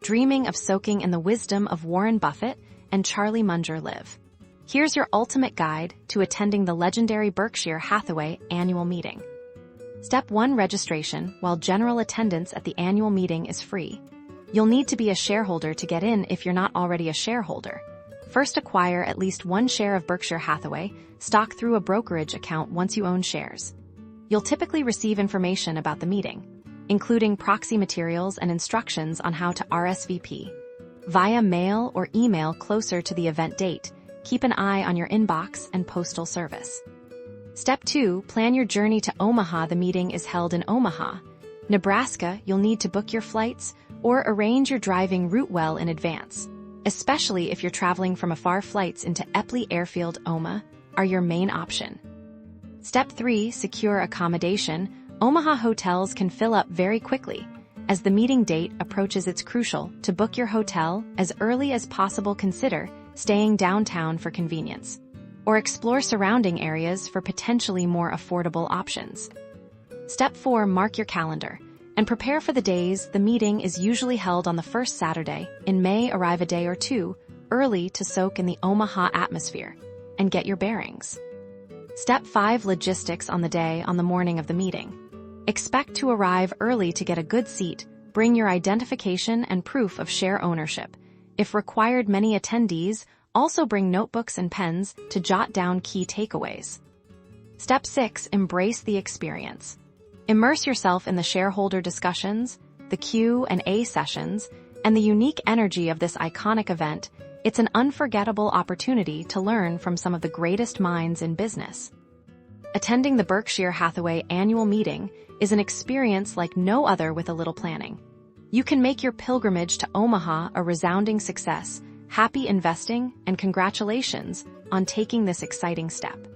dreaming of soaking in the wisdom of Warren Buffett and Charlie Munger live. Here's your ultimate guide to attending the legendary Berkshire Hathaway Annual Meeting. Step 1: Registration, while general attendance at the annual meeting is free. You'll need to be a shareholder to get in if you're not already a shareholder. First, acquire at least one share of Berkshire Hathaway stock through a brokerage account once you own shares. You'll typically receive information about the meeting, including proxy materials and instructions on how to RSVP. Via mail or email closer to the event date, keep an eye on your inbox and postal service. Step 2: Plan your journey to Omaha. The meeting is held in Omaha, Nebraska. You'll need to book your flights or arrange your driving route well in advance, especially if you're traveling from afar. Flights into Eppley Airfield, Omaha, are your main option. Step 3: Secure accommodation. Omaha hotels can fill up very quickly. As the meeting date approaches, it's crucial to book your hotel as early as possible. Consider staying downtown for convenience, or explore surrounding areas for potentially more affordable options. Step 4: Mark your calendar and prepare for the days. The meeting is usually held on the first Saturday in May. Arrive a day or two early to soak in the Omaha atmosphere and get your bearings. Step 5: Logistics on the day. On the morning of the meeting, expect to arrive early to get a good seat. Bring your identification and proof of share ownership. If required, many attendees also bring notebooks and pens to jot down key takeaways. Step 6: Embrace the experience. Immerse yourself in the shareholder discussions, the Q&A sessions, and the unique energy of this iconic event. It's an unforgettable opportunity to learn from some of the greatest minds in business. Attending the Berkshire Hathaway Annual Meeting is an experience like no other. With a little planning, you can make your pilgrimage to Omaha a resounding success. Happy investing and congratulations on taking this exciting step.